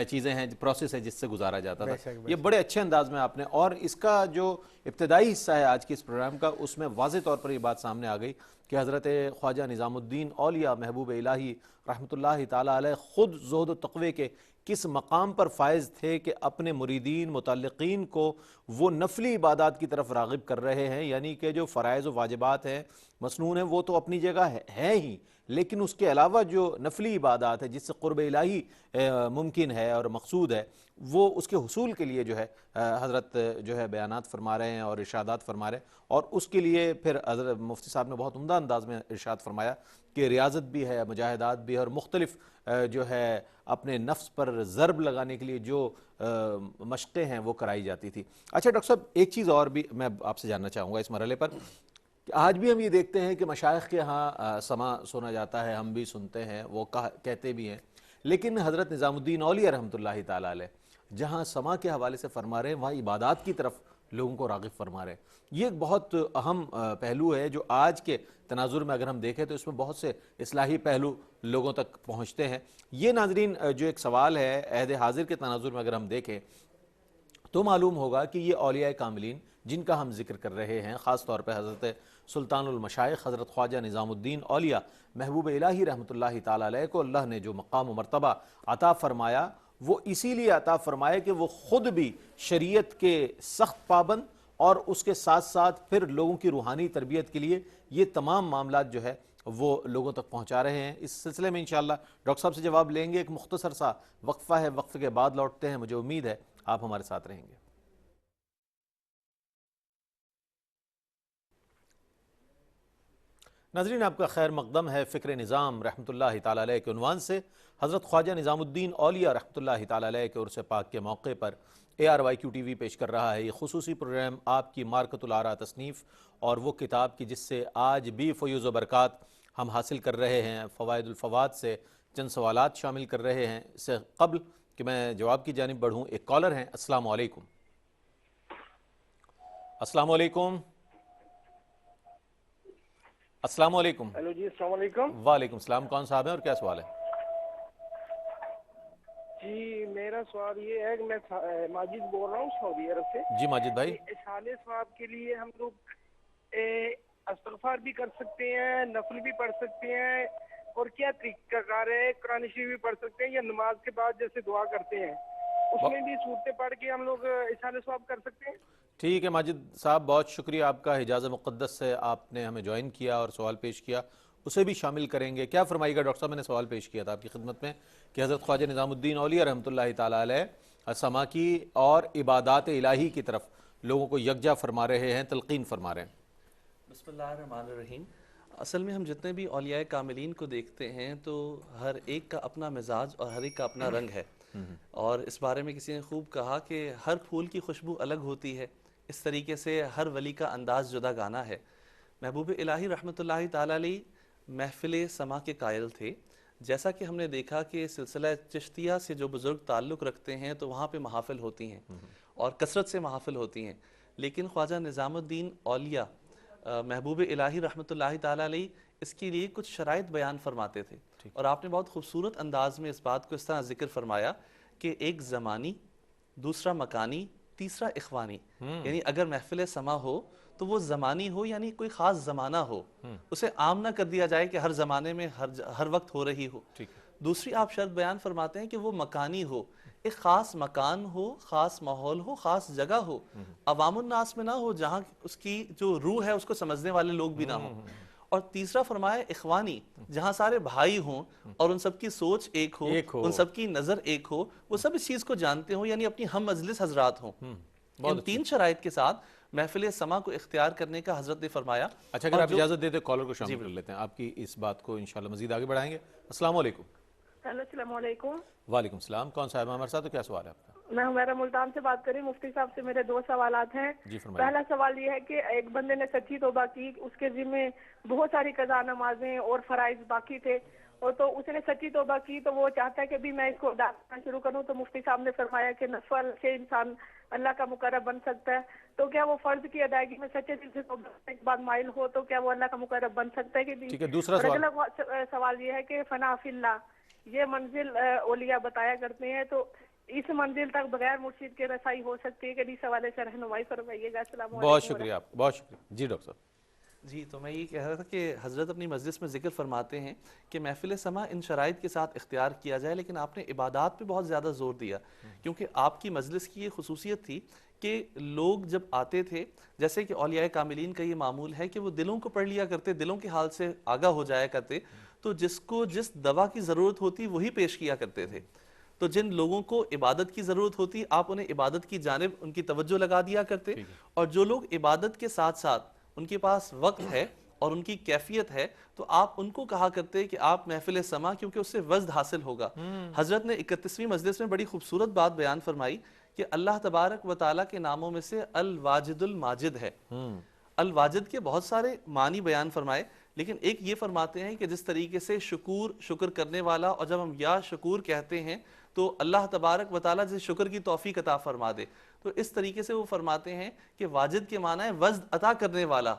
چیزیں ہیں، پروسیس ہے جس سے گزارا جاتا تھا۔ یہ بڑے اچھے انداز میں آپ نے، اور اس کا جو ابتدائی حصہ ہے آج کے اس پروگرام کا، اس میں واضح طور پر یہ بات سامنے آ گئی کہ حضرت خواجہ نظام الدین اولیاء محبوب الہی رحمۃ اللہ تعالیٰ علیہ خود زہد و تقوی کے کس مقام پر فائز تھے کہ اپنے مریدین متعلقین کو وہ نفلی عبادات کی طرف راغب کر رہے ہیں، یعنی کہ جو فرائض و واجبات ہیں، مسنون ہیں، وہ تو اپنی جگہ ہے ہی، لیکن اس کے علاوہ جو نفلی عبادات ہے جس سے قرب الہی ممکن ہے اور مقصود ہے، وہ اس کے حصول کے لیے جو ہے حضرت جو ہے بیانات فرما رہے ہیں اور ارشادات فرما رہے ہیں۔ اور اس کے لیے پھر حضرت مفتی صاحب نے بہت عمدہ انداز میں ارشاد فرمایا کہ ریاضت بھی ہے، مجاہدات بھی ہے، اور مختلف جو ہے اپنے نفس پر ضرب لگانے کے لیے جو مشقیں ہیں وہ کرائی جاتی تھی۔ اچھا ڈاکٹر صاحب، ایک چیز اور بھی میں آپ سے جاننا چاہوں گا اس مرحلے پر، کہ آج بھی ہم یہ دیکھتے ہیں کہ مشائخ کے ہاں سما سنا جاتا ہے، ہم بھی سنتے ہیں، وہ کہتے بھی ہیں، لیکن حضرت نظام الدین اولیاء رحمۃ اللہ تعالیٰ علیہ جہاں سما کے حوالے سے فرما رہے ہیں، وہاں عبادات کی طرف لوگوں کو راغب فرما رہے ہیں۔ یہ ایک بہت اہم پہلو ہے جو آج کے تناظر میں اگر ہم دیکھیں تو اس میں بہت سے اصلاحی پہلو لوگوں تک پہنچتے ہیں۔ یہ ناظرین جو ایک سوال ہے عہد حاضر کے تناظر میں اگر ہم دیکھیں تو معلوم ہوگا کہ یہ اولیاء کاملین جن کا ہم ذکر کر رہے ہیں، خاص طور پہ حضرت سلطان المشائخ حضرت خواجہ نظام الدین اولیاء محبوب الہی رحمۃ اللہ تعالیٰ علیہ کو اللہ نے جو مقام و مرتبہ عطا فرمایا، وہ اسی لیے عطا فرمایا کہ وہ خود بھی شریعت کے سخت پابند اور اس کے ساتھ ساتھ پھر لوگوں کی روحانی تربیت کے لیے یہ تمام معاملات جو ہے وہ لوگوں تک پہنچا رہے ہیں۔ اس سلسلے میں انشاءاللہ ڈاکٹر صاحب سے جواب لیں گے، ایک مختصر سا وقفہ ہے، وقفے کے بعد لوٹتے ہیں، مجھے امید ہے آپ ہمارے ساتھ رہیں گے۔ ناظرین آپ کا خیر مقدم ہے فکر نظام رحمۃ اللہ تعالیٰ علیہ کے عنوان سے حضرت خواجہ نظام الدین اولیاء رحمۃ اللہ تعالیٰ علیہ کے عرس پاک کے موقع پر ARYQ TV پیش کر رہا ہے یہ خصوصی پروگرام آپ کی مارکۃ الآراء تصنیف اور وہ کتاب کی جس سے آج بھی فیوز و برکات ہم حاصل کر رہے ہیں، فوائد الفواد سے چند سوالات شامل کر رہے ہیں۔ اس سے قبل کہ میں جواب کی جانب بڑھوں ایک کالر ہیں۔ السلام علیکم۔ السلام علیکم۔ السلام علیکم۔ ہیلو جی، السلام علیکم۔ وعلیکم السلام، کون صاحب ہیں اور کیا سوال ہے؟ جی میرا سوال یہ ہے کہ میں ماجد بول رہا ہوں سعودی عرب سے۔ جی ماجد بھائی۔ اصحال ثواب کے لیے ہم لوگ استغفار بھی کر سکتے ہیں، نفل بھی پڑھ سکتے ہیں، اور کیا طریقہ کار ہے؟ قرآن شریف بھی پڑھ سکتے ہیں یا نماز کے بعد جیسے دعا کرتے ہیں اس میں بھی صورتیں پڑھ کے ہم لوگ اصحال ثواب کر سکتے ہیں؟ ٹھیک ہے ماجد صاحب، بہت شکریہ آپ کا، حجاز مقدس سے آپ نے ہمیں جوائن کیا اور سوال پیش کیا، اسے بھی شامل کریں گے۔ کیا فرمائیے گا ڈاکٹر صاحب؟ میں نے سوال پیش کیا تھا آپ کی خدمت میں کہ حضرت خواجہ نظام الدین اولیاء رحمۃ اللہ تعالیٰ علیہ سما کی اور عبادات الہی کی طرف لوگوں کو یکجا فرما رہے ہیں، تلقین فرما رہے ہیں۔ بسم اللہ الرحمن الرحیم۔ اصل میں ہم جتنے بھی اولیاء کاملین کو دیکھتے ہیں تو ہر ایک کا اپنا مزاج اور ہر ایک کا اپنا رنگ ہے، اور اس بارے میں کسی نے خوب کہا کہ ہر پھول کی خوشبو الگ ہوتی ہے، اس طریقے سے ہر ولی کا انداز جدا گانا ہے۔ محبوب الہی رحمۃ اللہ تعالیٰ علیہ محفل سما کے قائل تھے، جیسا کہ ہم نے دیکھا کہ سلسلہ چشتیہ سے جو بزرگ تعلق رکھتے ہیں تو وہاں پہ محافل ہوتی ہیں اور کثرت سے محافل ہوتی ہیں، لیکن خواجہ نظام الدین اولیاء محبوب الہی رحمۃ اللہ تعالیٰ علیہ اس کے لیے کچھ شرائط بیان فرماتے تھے، اور آپ نے بہت خوبصورت انداز میں اس بات کو اس طرح ذکر فرمایا کہ ایک زمانی، دوسرا مکانی، تیسرا اخوانی، یعنی اگر محفل سما ہو تو وہ زمانی ہو، یعنی کوئی خاص زمانہ ہو، اسے عام نہ کر دیا جائے کہ ہر زمانے میں ہر وقت ہو رہی ہو۔ دوسری آپ شرط بیان فرماتے ہیں کہ وہ مکانی ہو، ایک خاص مکان ہو، خاص ماحول ہو، خاص جگہ ہو، عوام الناس میں نہ ہو، جہاں اس کی جو روح ہے اس کو سمجھنے والے لوگ بھی نہ ہوں۔ اور تیسرا فرمایا اخوانی، جہاں سارے بھائی ہوں اور ان سب کی سوچ ایک ہو، ان سب کی نظر ایک ہو، وہ سب اس چیز کو جانتے ہوں، یعنی اپنی ہم مجلس حضرات ہوں۔ ان تین شرائط کے ساتھ محفل سما کو اختیار کرنے کا حضرت نے فرمایا۔ اچھا، اگر آپ اجازت دیتے کالر کو شامل کر لیتے ہیں، آپ کی اس بات کو انشاءاللہ مزید آگے بڑھائیں گے۔ السلام علیکم۔ ہیلو، السلام علیکم۔ وعلیکم السلام، کون صاحب ہمارے ساتھ؟ تو کیا سوال ہے آپ کا؟ میں ہمیرا ملتان سے بات کر رہی ہوں۔ مفتی صاحب سے میرے دو سوالات ہیں۔ جی فرمائیے۔ پہلا سوال یہ ہے کہ ایک بندے نے سچی توبہ کی، اس کے ذمہ بہت ساری قضا نمازیں اور فرائض باقی تھے، اور تو اس نے سچی توبہ کی تو وہ چاہتا ہے کہ بھی میں اس کو ادا کرنا شروع کروں، تو مفتی صاحب نے فرمایا کہ نفل سے انسان اللہ کا مقرب بن سکتا ہے، تو کیا وہ فرض کی ادائیگی میں سچے دل سے توبہ کرنے کے بعد مائل ہو تو کیا وہ اللہ کا مقرب بن سکتا ہے کہ بھی؟ ٹھیک ہے، دوسرا اور سوال۔ اگلا سوال یہ ہے کہ فنا فی اللہ یہ منزل اولیاء بتایا کرتے ہیں، تو اس منزل تک بغیر مرشد کے رسائی ہو سکتی ہے کہ اس حوالے سے رہنمائی فرمائیے گا۔ السلام علیکم۔ بہت شکریہ آپ، بہت شکریہ۔ جی ڈاکٹر صاحب۔ جی تو میں یہ کہہ رہا تھا کہ حضرت اپنی مجلس میں ذکر فرماتے ہیں کہ محفل سما ان شرائط کے ساتھ اختیار کیا جائے، لیکن آپ نے عبادات پہ بہت زیادہ زور دیا، کیونکہ آپ کی مجلس کی یہ خصوصیت تھی کہ لوگ جب آتے تھے، جیسے کہ اولیاء کاملین کا یہ معمول ہے کہ وہ دلوں کو پڑھ لیا کرتے، دلوں کے حال سے آگاہ ہو جایا کرتے، تو جس کو جس دوا کی ضرورت ہوتی وہی پیش کیا کرتے تھے۔ تو جن لوگوں کو عبادت کی ضرورت ہوتی آپ انہیں عبادت کی جانب ان کی توجہ لگا دیا کرتے، اور جو لوگ عبادت کے ساتھ ساتھ ان کے پاس وقت ہے اور ان کی کیفیت ہے تو آپ ان کو کہا کرتے کہ آپ محفل سما، کیونکہ اس سے وزد حاصل ہوگا۔ حضرت نے 31ویں مجلس میں بڑی خوبصورت بات بیان فرمائی کہ اللہ تبارک و تعالیٰ کے ناموں میں سے الواجد الماجد ہے۔ الواجد کے بہت سارے معنی بیان فرمائے، لیکن ایک یہ فرماتے ہیں کہ جس طریقے سے شکر کرنے والا، اور جب ہم یا شکور کہتے ہیں تو اللہ تبارک و تعالیٰ جس شکر کی توفیق عطا فرما دے، تو اس طریقے سے وہ فرماتے ہیں کہ واجد کے معنی ہے وزد عطا کرنے والا۔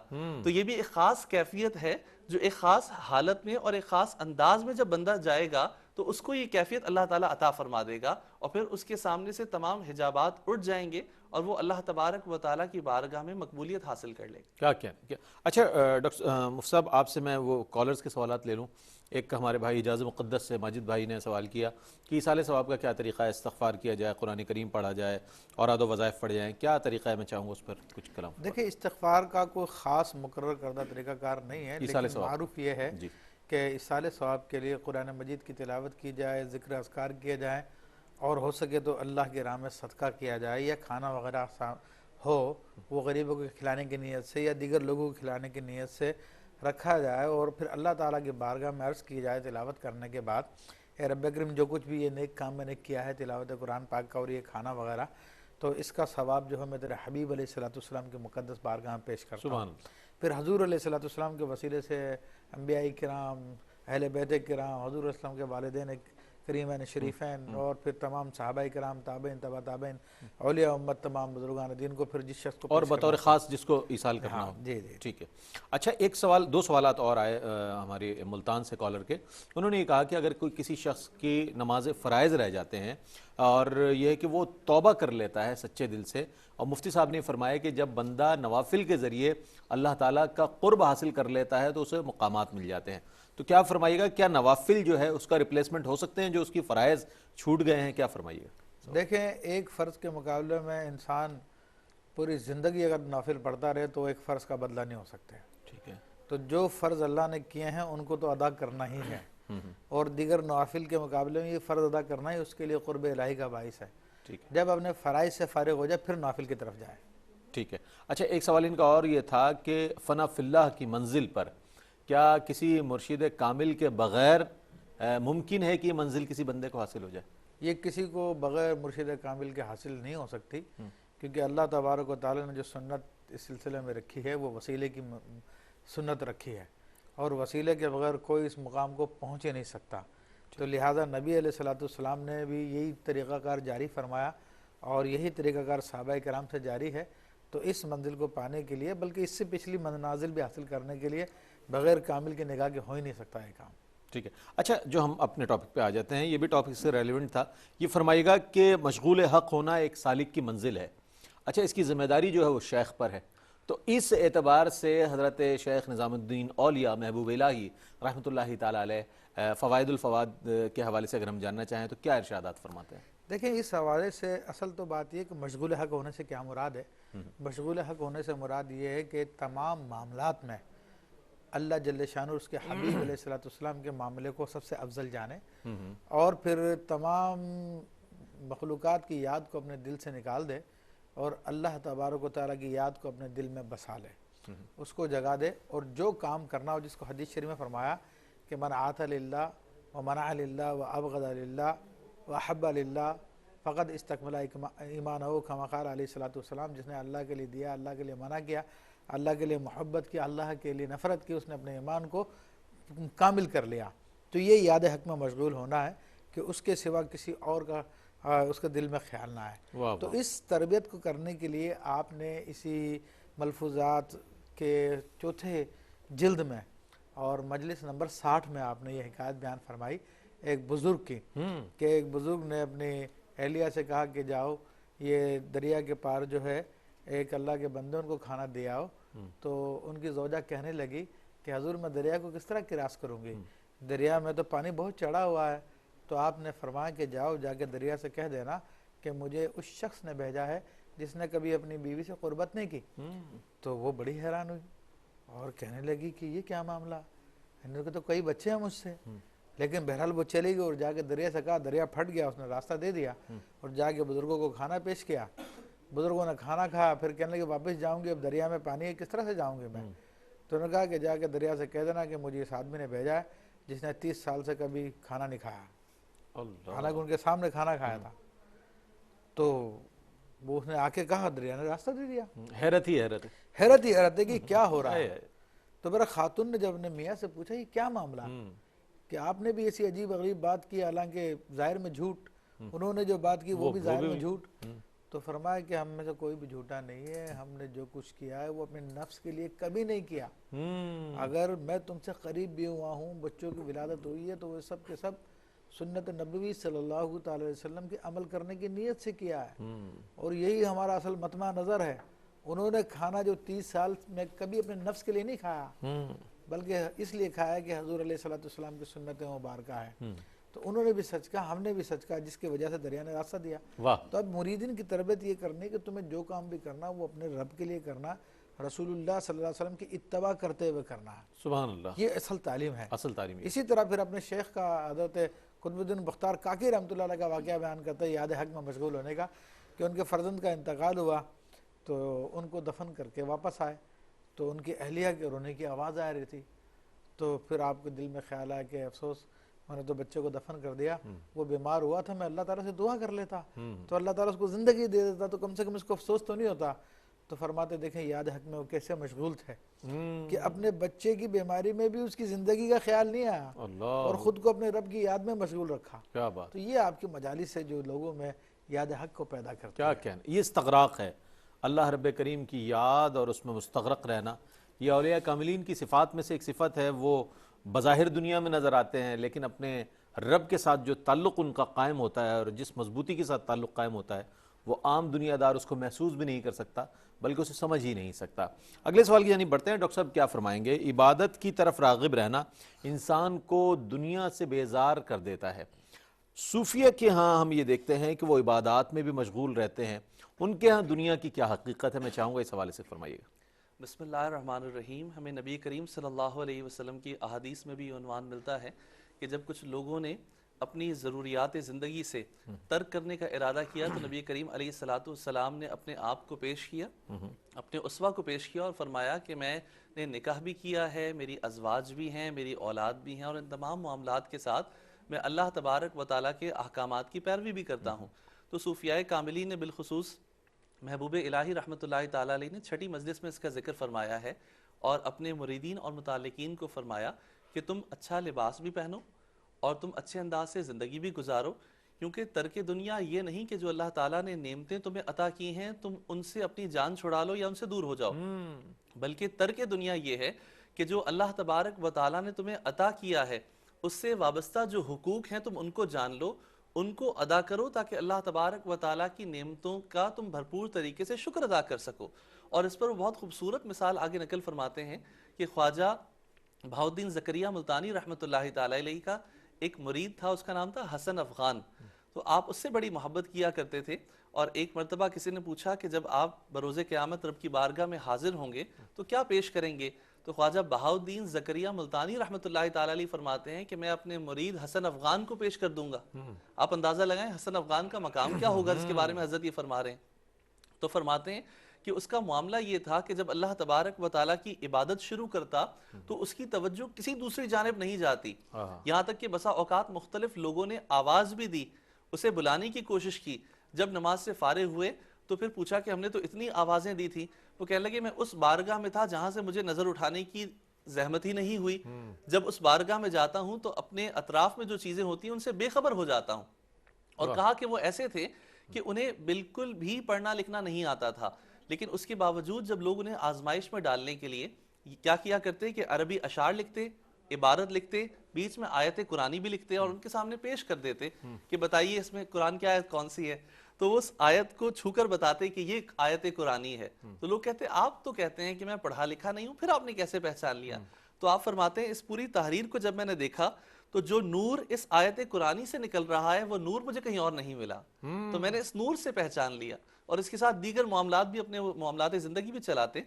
تو یہ بھی ایک خاص کیفیت ہے جو ایک خاص حالت میں اور ایک خاص انداز میں جب بندہ جائے گا تو اس کو یہ کیفیت اللہ تعالیٰ عطا فرما دے گا، اور پھر اس کے سامنے سے تمام حجابات اٹھ جائیں گے اور وہ اللہ تبارک و تعالیٰ کی بارگاہ میں مقبولیت حاصل کر لے گا۔ کیا اچھا ڈاکٹر مفتی صاحب، آپ سے میں وہ کالرز کے سوالات لے لوں۔ ایک ہمارے بھائی حجاز مقدس سے ماجد بھائی نے سوال کیا کہ ایصال ثواب کا کیا طریقہ ہے، استغفار کیا جائے، قرآن کریم پڑھا جائے، اوراد و وظائف پڑھ جائیں، کیا طریقہ ہے؟ میں چاہوں گا اس پر کچھ کلام۔ دیکھیں، استغفار کا کوئی خاص مقرر کردہ طریقہ کار نہیں ہے، لیکن معروف یہ ہے کہ ایصال ثواب کے لیے قرآن مجید کی تلاوت کی جائے، ذکر اذکار کیے جائیں، اور ہو سکے تو اللہ کی راہ میں صدقہ کیا جائے، یا کھانا وغیرہ ہو وہ غریبوں کو کھلانے کی نیت سے یا دیگر لوگوں کو کھلانے کی نیت سے رکھا جائے اور پھر اللہ تعالیٰ کی بارگاہ میں عرض کی جائے تلاوت کرنے کے بعد، اے رب کریم جو کچھ بھی یہ نیک کام میں نے کیا ہے تلاوت قرآن پاک کا اور یہ کھانا وغیرہ، تو اس کا ثواب جو ہے میں تیرے حبیب علیہ السلام کے مقدس بارگاہ میں پیش کرتا ہوں۔ پھر حضور علیہ السلام کے وسیلے سے انبیاء کرام، اہل بیت کرام، حضور علیہ السلام کے والدین کریمین شریفین اور پھر تمام صحابہ کرام، تابعین، تبع تابعین، اولیاء امت، تمام بزرگان دین کو پھر جس شخص کو اور بطور خاص جس کو ایصال کرنا ہو۔ جی جی ٹھیک ہے۔ اچھا، ایک سوال، دو سوالات اور آئے ہمارے ملتان سے کالر کے۔ انہوں نے یہ کہا کہ اگر کوئی کسی شخص کی نماز فرائض رہ جاتے ہیں اور یہ ہے کہ وہ توبہ کر لیتا ہے سچے دل سے، اور مفتی صاحب نے فرمایا کہ جب بندہ نوافل کے ذریعے اللہ تعالیٰ کا قرب حاصل کر لیتا ہے تو اسے مقامات مل جاتے ہیں، تو کیا فرمائیے گا، کیا نوافل جو ہے اس کا ریپلیسمنٹ ہو سکتے ہیں جو اس کی فرائض چھوٹ گئے ہیں؟ کیا فرمائیے گا؟ دیکھیں، ایک فرض کے مقابلے میں انسان پوری زندگی اگر نافل پڑھتا رہے تو ایک فرض کا بدلہ نہیں ہو سکتے۔ ٹھیک ہے۔ تو جو فرض اللہ نے کیے ہیں ان کو تو ادا کرنا ہی ہے، اور دیگر نوافل کے مقابلے میں یہ فرض ادا کرنا ہی اس کے لیے قرب الہی کا باعث ہے۔ ٹھیک ہے، جب اپنے فرائض سے فارغ ہو جائے پھر نوافل کی طرف جائے۔ ٹھیک ہے۔ اچھا، ایک سوال ان کا اور یہ تھا کہ فنا فی اللہ کی منزل پر کیا کسی مرشد کامل کے بغیر ممکن ہے کہ یہ منزل کسی بندے کو حاصل ہو جائے؟ یہ کسی کو بغیر مرشد کامل کے حاصل نہیں ہو سکتی، کیونکہ اللہ تبارک و تعالی نے جو سنت اس سلسلے میں رکھی ہے وہ وسیلے کی سنت رکھی ہے، اور وسیلے کے بغیر کوئی اس مقام کو پہنچ ہی نہیں سکتا۔ تو لہٰذا نبی علیہ السلام نے بھی یہی طریقہ کار جاری فرمایا، اور یہی طریقہ کار صحابہ کرام سے جاری ہے۔ تو اس منزل کو پانے کے لیے، بلکہ اس سے پچھلی منازل بھی حاصل کرنے کے لیے بغیر کامل کے نگاہ کے ہو ہی نہیں سکتا یہ کام۔ ٹھیک ہے۔ اچھا، جو ہم اپنے ٹاپک پہ آ جاتے ہیں، یہ بھی ٹاپک سے ریلیونٹ تھا، یہ فرمائیے گا کہ مشغول حق ہونا ایک سالک کی منزل ہے۔ اچھا، اس کی ذمہ داری جو ہے وہ شیخ پر ہے، تو اس اعتبار سے حضرت شیخ نظام الدین اولیاء محبوب الہی رحمۃ اللہ تعالیٰ علیہ فوائد الفواد کے حوالے سے اگر ہم جاننا چاہیں تو کیا ارشادات فرماتے ہیں؟ دیکھیں، اس حوالے سے اصل تو بات یہ کہ مشغول حق ہونے سے کیا مراد ہے۔ مشغول حق ہونے سے مراد یہ ہے کہ تمام معاملات میں اللہ جل شانہ اس کے حبیب علیہ السلام کے معاملے کو سب سے افضل جانے، اور پھر تمام مخلوقات کی یاد کو اپنے دل سے نکال دے اور اللہ تبارک و تعالیٰ کی یاد کو اپنے دل میں بسا لے، اس کو جگا دے، اور جو کام کرنا ہو، جس کو حدیث شریف میں فرمایا کہ من عاط للہ ومنع للہ وابغض للہ وحب للہ فقد استکمل ایمانہ کما قال علیہ السلام، جس نے اللہ کے لیے دیا، اللہ کے لیے منع کیا، اللہ کے لیے محبت کی، اللہ کے لیے نفرت کی، اس نے اپنے ایمان کو کامل کر لیا۔ تو یہ یاد حق میں مشغول ہونا ہے کہ اس کے سوا کسی اور کا اس کے دل میں خیال نہ آئے۔ تو اس تربیت کو کرنے کے لیے آپ نے اسی ملفوظات کے چوتھے جلد میں اور مجلس نمبر 60 میں آپ نے یہ حکایت بیان فرمائی ایک بزرگ کی، کہ ایک بزرگ نے اپنی اہلیہ سے کہا کہ جاؤ یہ دریا کے پار جو ہے ایک اللہ کے بندے ان کو کھانا دے آؤ۔ تو ان کی زوجہ کہنے لگی کہ حضور میں دریا کو کس طرح کراس کروں گی، دریا میں تو پانی بہت چڑھا ہوا ہے۔ تو آپ نے فرمایا کہ جاؤ، جا کے دریا سے کہہ دینا کہ مجھے اس شخص نے بھیجا ہے جس نے کبھی اپنی بیوی سے قربت نہیں کی۔ تو وہ بڑی حیران ہوئی اور کہنے لگی کہ یہ کیا معاملہ، انہوں نے تو کئی بچے ہیں مجھ سے، لیکن بہرحال وہ چلی گئی اور جا کے دریا سے کہا، دریا پھٹ گیا، اس نے راستہ دے دیا اور جا کے بزرگوں کو کھانا پیش کیا۔ بزرگوں نے کھانا کھایا، پھر کہنے لگے واپس جاؤں گی، اب دریا میں پانی ہے، کس طرح سے جاؤں گی میں؟ تو انہوں نے کہا کہ جا کے دریا سے کہہ دینا کہ مجھے اس آدمی نے بھیجا ہے جس نے 30 سال سے کبھی کھانا نہیں کھایا، حالانکہ ان کے سامنے کھانا کھایا تھا۔ تو وہ اس نے آ کے کہا، دریا نے راستہ دے دیا۔ حیرت ہی حیرت ہے، حیرت ہی حیرت ہے کہ کیا ہو رہا ہے۔ تو میرا خاتون نے جب اپنے میاں سے پوچھا یہ کیا معاملہ کہ آپ نے بھی ایسی عجیب غریب بات کی، حالانکہ ظاہر میں جھوٹ، انہوں نے جو بات کی وہ بھی ظاہر میں جھوٹ، تو فرمایا کہ ہم میں سے کوئی بھی جھوٹا نہیں ہے، ہم نے جو کچھ کیا ہے وہ اپنے نفس کے لیے کبھی نہیں کیا۔ اگر میں تم سے قریب بھی ہوا ہوں، بچوں کی ولادت ہوئی ہے، تو وہ سب کے سب سنت نبوی صلی اللہ تعالی علیہ وسلم کی عمل کرنے کی نیت سے کیا ہے، اور یہی ہمارا اصل مطمع نظر ہے۔ انہوں نے کھانا جو 30 سال میں کبھی اپنے نفس کے لیے نہیں کھایا، بلکہ اس لیے کھایا کہ حضور علیہ السلام کی سنت مبارکہ ہے۔ تو انہوں نے بھی سچ کہا، ہم نے بھی سچ کہا، جس کی وجہ سے دریا نے راستہ دیا۔ تو اب مریدین کی تربیت یہ کرنی کہ تمہیں جو کام بھی کرنا وہ اپنے رب کے لیے کرنا، رسول اللہ صلی اللہ علیہ وسلم کی اتباع کرتے ہوئے کرنا ہے۔ سبحان اللہ، یہ اصل تعلیم ہے، اصل تعلیم۔ اسی طرح پھر اپنے شیخ کا حضرت قطب الدین بختیار کاکی رحمۃ اللہ علیہ کا واقعہ بیان کرتا ہے یاد حق میں مشغول ہونے کا، کہ ان کے فرزند کا انتقال ہوا تو ان کو دفن کر کے واپس آئے، تو ان کی اہلیہ کے رونے کی آواز آ رہی تھی. تو پھر آپ کے دل میں خیال آیا کہ افسوس میں نے تو بچے کو دفن کر دیا, وہ بیمار ہوا تھا, میں اللہ تعالیٰ سے دعا کر لیتا تو اللہ تعالیٰ اس کو زندگی دے دیتا, تو کم سے کم اس کو افسوس تو نہیں ہوتا. تو فرماتے دیکھیں یاد حق میں وہ کیسے مشغول تھے کہ اپنے بچے کی بیماری میں بھی اس کی زندگی کا خیال نہیں آیا اور خود کو اپنے رب کی یاد میں مشغول رکھا. کیا بات, تو یہ آپ کی مجالس ہے جو لوگوں میں یاد حق کو پیدا کرتا کیا کہنا, یہ استغراق ہے اللہ رب کریم کی یاد اور اس میں مستغرق رہنا. یہ اولیاء کاملین کی صفات میں سے ایک صفت ہے, وہ بظاہر دنیا میں نظر آتے ہیں لیکن اپنے رب کے ساتھ جو تعلق ان کا قائم ہوتا ہے اور جس مضبوطی کے ساتھ تعلق قائم ہوتا ہے وہ عام دنیا دار اس کو محسوس بھی نہیں کر سکتا بلکہ اسے سمجھ ہی نہیں سکتا. اگلے سوال کی جانب بڑھتے ہیں. ڈاکٹر صاحب کیا فرمائیں گے, عبادت کی طرف راغب رہنا انسان کو دنیا سے بیزار کر دیتا ہے. صوفیہ کے ہاں ہم یہ دیکھتے ہیں کہ وہ عبادات میں بھی مشغول رہتے ہیں, ان کے ہاں دنیا کی کیا حقیقت ہے؟ میں چاہوں گا اس حوالے سے فرمائیے گا. بسم اللہ الرحمن الرحیم. ہمیں نبی کریم صلی اللہ علیہ وسلم کی احادیث میں بھی عنوان ملتا ہے کہ جب کچھ لوگوں نے اپنی ضروریات زندگی سے ترک کرنے کا ارادہ کیا تو نبی کریم علیہ السلام نے اپنے آپ کو پیش کیا, اپنے اسوہ کو پیش کیا اور فرمایا کہ میں نے نکاح بھی کیا ہے, میری ازواج بھی ہیں, میری اولاد بھی ہیں, اور ان تمام معاملات کے ساتھ میں اللہ تبارک و تعالیٰ کے احکامات کی پیروی بھی کرتا ہوں. تو صوفیاء کاملین نے بالخصوص محبوب الہی رحمۃ اللہ تعالیٰ علیہ نے چھٹی مجلس میں اس کا ذکر فرمایا ہے اور اپنے مریدین اور متعلقین کو فرمایا کہ تم اچھا لباس بھی پہنو اور تم اچھے انداز سے زندگی بھی گزارو, کیونکہ ترک دنیا یہ نہیں کہ جو اللہ تعالیٰ نے نعمتیں تمہیں عطا کی ہیں تم ان سے اپنی جان چھڑا لو یا ان سے دور ہو جاؤ, بلکہ ترک دنیا یہ ہے کہ جو اللہ تبارک و تعالیٰ نے تمہیں عطا کیا ہے اس سے وابستہ جو حقوق ہیں تم ان کو جان لو, ان کو ادا کرو تاکہ اللہ تبارک و تعالیٰ کی نعمتوں کا تم بھرپور طریقے سے شکر ادا کر سکو. اور اس پر وہ بہت خوبصورت مثال آگے نقل فرماتے ہیں کہ خواجہ بہاؤالدین زکریا ملتانی رحمۃ اللہ تعالیٰ علیہ کا ایک مرید تھا, اس کا نام تھا حسن افغان. تو آپ اس سے بڑی محبت کیا کرتے تھے, اور ایک مرتبہ کسی نے پوچھا کہ جب آپ بروز قیامت رب کی بارگاہ میں حاضر ہوں گے تو کیا پیش کریں گے؟ تو خواجہ بہاؤالدین زکریا ملتانی رحمۃ اللہ تعالیٰ علیہ فرماتے ہیں کہ میں اپنے مرید حسن افغان کو پیش کر دوں گا. آپ اندازہ لگائیں حسن افغان کا مقام کیا ہوگا جس کے بارے میں حضرت یہ فرما رہے ہیں. تو فرماتے ہیں کہ اس کا معاملہ یہ تھا کہ جب اللہ تبارک و تعالیٰ کی عبادت شروع کرتا تو اس کی توجہ کسی دوسری جانب نہیں جاتی, یہاں تک کہ بسا اوقات مختلف لوگوں نے آواز بھی دی, اسے بلانے کی کوشش کی. جب نماز سے فارغ ہوئے تو پھر پوچھا کہ ہم نے تو اتنی آوازیں دی تھی. وہ کہنے لگے میں اس بارگاہ میں تھا جہاں سے مجھے نظر اٹھانے کی زحمت ہی نہیں ہوئی. جب اس بارگاہ میں جاتا ہوں تو اپنے اطراف میں جو چیزیں ہوتی ہیں ان سے بے خبر ہو جاتا ہوں. اور کہا کہ وہ ایسے تھے کہ انہیں بالکل بھی پڑھنا لکھنا نہیں آتا تھا, لیکن اس کے باوجود جب لوگ انہیں آزمائش میں ڈالنے کے لیے کیا کیا کرتے کہ عربی اشعار لکھتے, عبارت لکھتے, بیچ میں آیت قرآنی بھی لکھتے اور ان کے سامنے پیش کر دیتے کہ بتائیے اس میں قرآن کی آیت کون سی ہے. تو وہ اس آیت کو چھو کر بتاتے کہ یہ آیت قرآنی ہے. تو لوگ کہتے آپ تو کہتے ہیں کہ میں پڑھا لکھا نہیں ہوں, پھر آپ نے کیسے پہچان لیا؟ تو آپ فرماتے ہیں اس پوری تحریر کو جب میں نے دیکھا تو جو نور اس آیت قرآنی سے نکل رہا ہے وہ نور مجھے کہیں اور نہیں ملا, تو میں نے اس نور سے پہچان لیا. اور اس کے ساتھ دیگر معاملات بھی, اپنے معاملات زندگی بھی چلاتے.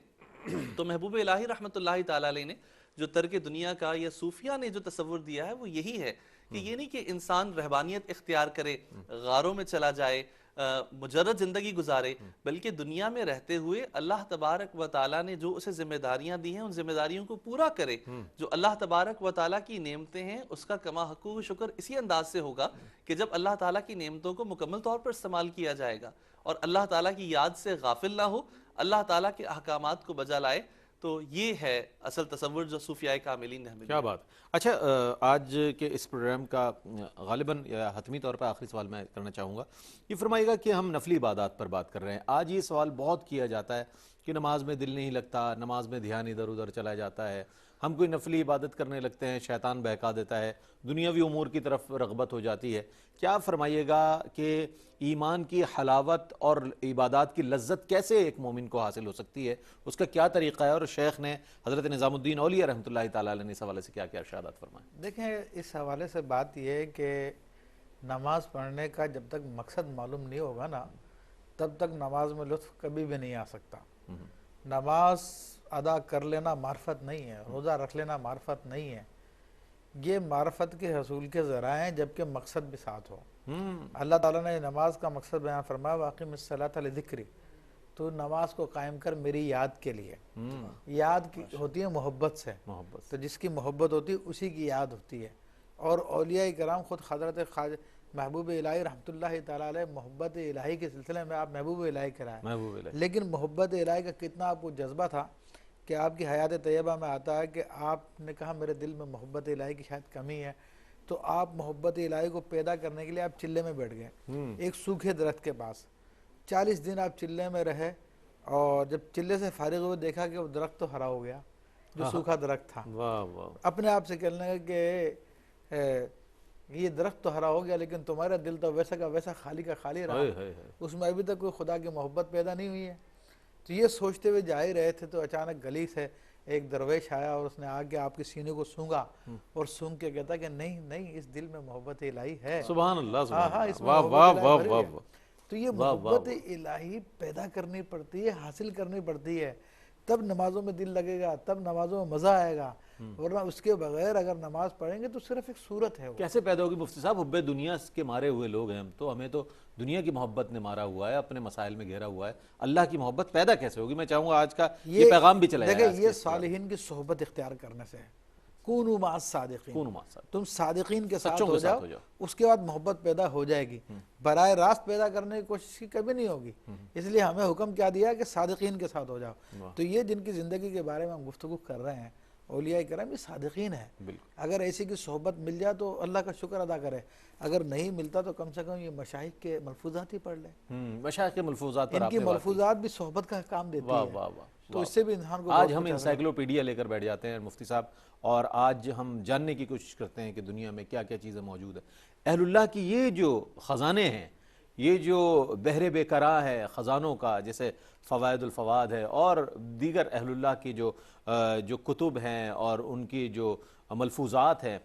تو محبوب الہی رحمۃ اللہ تعالیٰ علیہ نے جو ترک دنیا کا یا صوفیہ نے جو تصور دیا ہے وہ یہی ہے کہ یہ نہیں کہ انسان رہبانیت اختیار کرے, غاروں میں چلا جائے, مجرد زندگی گزارے, بلکہ دنیا میں رہتے ہوئے اللہ تبارک و تعالیٰ نے جو اسے ذمہ داریاں دی ہیں ان ذمہ داریوں کو پورا کرے. جو اللہ تبارک و تعالیٰ کی نعمتیں ہیں اس کا کما حقوق شکر اسی انداز سے ہوگا کہ جب اللہ تعالیٰ کی نعمتوں کو مکمل طور پر استعمال کیا جائے گا اور اللہ تعالیٰ کی یاد سے غافل نہ ہو, اللہ تعالیٰ کے احکامات کو بجا لائے. تو یہ ہے اصل تصور جو صوفیاء کاملین نے ہمیں. کیا بات. اچھا, آج کے اس پروگرام کا غالباً یا حتمی طور پر آخری سوال میں کرنا چاہوں گا. یہ فرمائیے گا کہ ہم نفلی عبادات پر بات کر رہے ہیں. آج یہ سوال بہت کیا جاتا ہے کہ نماز میں دل نہیں لگتا, نماز میں دھیان ادھر ادھر چلا جاتا ہے, ہم کوئی نفلی عبادت کرنے لگتے ہیں, شیطان بہکا دیتا ہے, دنیاوی امور کی طرف رغبت ہو جاتی ہے. کیا فرمائیے گا کہ ایمان کی حلاوت اور عبادات کی لذت کیسے ایک مومن کو حاصل ہو سکتی ہے, اس کا کیا طریقہ ہے, اور شیخ نے حضرت نظام الدین اولیاء رحمۃ اللہ تعالیٰ علیہ نے اس حوالے سے کیا کیا ارشادات فرمائے؟ دیکھیں اس حوالے سے بات یہ ہے کہ نماز پڑھنے کا جب تک مقصد معلوم نہیں ہوگا نا تب تک نماز میں لطف کبھی بھی نہیں آ سکتا. نماز ادا کر لینا معرفت نہیں ہے, روزہ رکھ لینا معرفت نہیں ہے, یہ معرفت کے حصول کے ذرائع ہیں جبکہ مقصد بھی ساتھ ہو. اللہ تعالیٰ نے نماز کا مقصد بیان فرمایا واقیم الصلاۃ لذکری, تو نماز کو قائم کر میری یاد کے لیے. یاد کی ہوتی ہے محبت سے, محبت تو جس کی محبت ہوتی ہے اسی کی یاد ہوتی ہے. اور اولیاء کرام خود حضرت خواجہ محبوب الہی رحمۃ اللہ تعالیٰ علیہ محبت الہی کے سلسلے میں آپ محبوب الہی کرائے, محبوب الہی. لیکن محبت الہی کا کتنا آپ کو جذبہ تھا کہ آپ کی حیات طیبہ میں آتا ہے کہ آپ نے کہا میرے دل میں محبت الہی کی شاید کمی ہے, تو آپ محبت الہی کو پیدا کرنے کے لیے آپ چلے میں بیٹھ گئے ایک سوکھے درخت کے پاس. 40 دن آپ چلے میں رہے, اور جب چلے سے فارغ ہوئے دیکھا کہ وہ درخت تو ہرا ہو گیا جو سوکھا درخت تھا. واہ واہ. اپنے آپ سے کہنے لگے کہ یہ درخت تو ہرا ہو گیا لیکن تمہارا دل تو ویسا کا ویسا خالی کا خالی رہا, اس میں ابھی تک کوئی خدا کی محبت پیدا نہیں ہوئی ہے. تو یہ سوچتے ہوئے جا ہی رہے تھے تو اچانک گلی سے ایک درویش آیا اور اس نے آ کے آپ کے سینے کو سونگا اور سونگ کے کہتا کہ نہیں نہیں, اس دل میں محبت الہی ہے. سبحان اللہ, سبحان ہاں اس میں اللہ. واہ محبت واہ الہی واہ بھری ہے. واہ. تو یہ محبت الہی پیدا کرنی پڑتی ہے, حاصل کرنی پڑتی ہے, تب نمازوں میں دل لگے گا, تب نمازوں میں مزہ آئے گا. ورنہ اس کے بغیر اگر نماز پڑھیں گے تو صرف ایک صورت ہے وہ. کیسے پیدا ہوگی مفتی صاحب؟ حب دنیا کے مارے ہوئے لوگ ہیں ہم تو, ہمیں تو دنیا کی محبت نے مارا ہوا ہے, اپنے مسائل میں گھیرا ہوا ہے. اللہ کی محبت پیدا کیسے ہوگی؟ میں چاہوں گا آج کا یہ پیغام بھی چلا جائے. دیکھیں یہ صالحین کی صحبت اختیار کرنے سے ہے. کونوا مع الصادقین, تم صادقین کے ساتھ ہو جاؤ, اس کے بعد محبت پیدا ہو جائے گی. براہ راست پیدا کرنے کی کوشش کی کبھی نہیں ہوگی. اس لیے ہمیں حکم کیا دیا کہ صادقین کے ساتھ ہو جاؤ. تو یہ جن کی زندگی کے بارے میں ہم گفتگو کر رہے ہیں, اولیاء کرام یہ صادقین ہیں. اگر ایسی کی صحبت مل جائے تو اللہ کا شکر ادا کرے, اگر نہیں ملتا تو کم سے کم یہ مشائخ کے ملفوظات ہی پڑھ لیں. مشائخ کے ملفوظات پر ان کی ملفوظات بھی صحبت کا کام دیتی ہے, تو اس سے بھی انسان کو. آج ہم انسائکلوپیڈیا لے کر بیٹھ جاتے ہیں مفتی صاحب, اور آج ہم جاننے کی کوشش کرتے ہیں کہ دنیا میں کیا کیا چیزیں موجود ہیں. اہل اللہ کی یہ جو خزانے ہیں, یہ جو بحر بے قرار ہے خزانوں کا, جیسے فوائد الفواد ہے اور دیگر اہل اللہ کی جو کتب ہیں اور ان کی جو ملفوظات ہیں,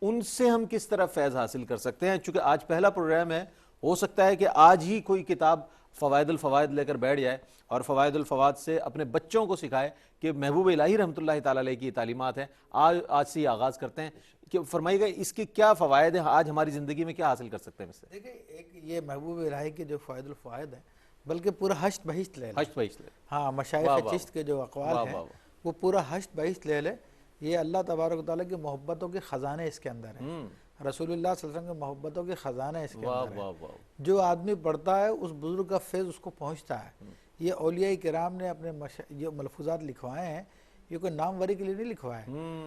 ان سے ہم کس طرح فیض حاصل کر سکتے ہیں؟ چونکہ آج پہلا پروگرام ہے, ہو سکتا ہے کہ آج ہی کوئی کتاب فوائد الفوائد لے کر بیٹھ جائے اور فوائد الفوائد سے اپنے بچوں کو سکھائے کہ محبوب الہی رحمۃ اللہ تعالیٰ علیہ کی تعلیمات ہیں. آج سے ہی آغاز کرتے ہیں کہ فرمائیے گا اس کے کیا فوائد ہیں, آج ہماری زندگی میں کیا حاصل کر سکتے ہیں اس سے؟ دیکھیں ایک یہ محبوب الہی کے جو فوائد الفوائد ہیں, بلکہ پورا حشت بہشت لے لیں. حشت بہشت لے, ہاں مشائخ چشت کے جو اقوال ہیں وہ پورا حشت بہشت لے لے. یہ اللہ تبارک و تعالیٰ کی محبتوں کے خزانے اس کے اندر ہیں. رسول اللہ صلی اللہ علیہ وسلم کے محبتوں کے خزانے اس کے اندر ہیں. جو آدمی پڑھتا ہے اس بزرگ کا فیض اس کو پہنچتا ہے. یہ اولیاء کرام نے اپنے جو ملفوظات لکھوائے ہیں, یہ کوئی نام وری کے لیے نہیں لکھوائے,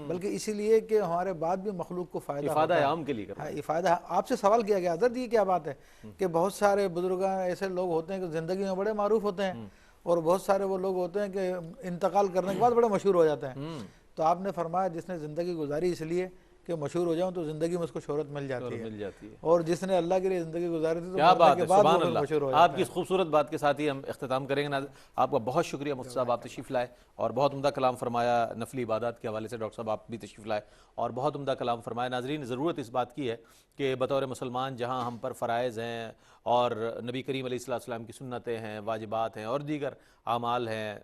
بلکہ اسی لیے کہ ہمارے بعد بھی مخلوق کو فائدہ افادہ عام کے لیے کرنا ہے. افادہ. آپ سے سوال کیا گیا حضرت یہ کیا بات ہے کہ بہت سارے بزرگان ایسے لوگ ہوتے ہیں کہ زندگی میں بڑے معروف ہوتے ہیں, اور بہت سارے وہ لوگ ہوتے ہیں کہ انتقال کرنے کے بعد بڑے مشہور ہو جاتے ہیں. تو آپ نے فرمایا جس نے زندگی گزاری اس لیے کہ مشہور ہو جاؤں تو زندگی میں اس کو شہرت مل جاتی ہے, اور جس نے اللہ کے لیے زندگی گزاری تھی تو مرنے کے بعد وہ مشہور ہو جاتا ہے. آپ کی اس خوبصورت بات کے ساتھ ہی ہم اختتام کریں گے. آپ کا بہت شکریہ مفتی صاحب, آپ تشریف لائے اور بہت عمدہ کلام فرمایا. نفلی عبادات کے حوالے سے ڈاکٹر صاحب آپ بھی تشریف لائے اور بہت عمدہ کلام فرمایا. ناظرین, ضرورت اس بات کی ہے کہ بطور مسلمان جہاں ہم پر فرائض ہیں اور نبی کریم علیہ السلام کی سنتیں ہیں, واجبات ہیں اور دیگر اعمال ہیں,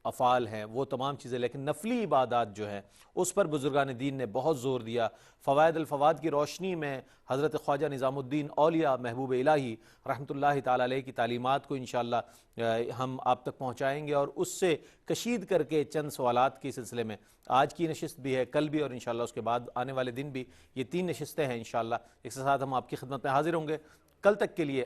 افعال ہیں, وہ تمام چیزیں, لیکن نفلی عبادات جو ہیں اس پر بزرگان دین نے بہت زور دیا. فوائد الفواد کی روشنی میں حضرت خواجہ نظام الدین اولیاء محبوب الہی رحمۃ اللہ تعالیٰ علیہ کی تعلیمات کو انشاءاللہ ہم آپ تک پہنچائیں گے, اور اس سے کشید کر کے چند سوالات کے سلسلے میں آج کی نشست بھی ہے, کل بھی, اور انشاءاللہ اس کے بعد آنے والے دن بھی یہ 3 نشستیں ہیں انشاءاللہ. اس کے ساتھ ہم آپ کی خدمت میں حاضر ہوں گے. کل تک کے لیے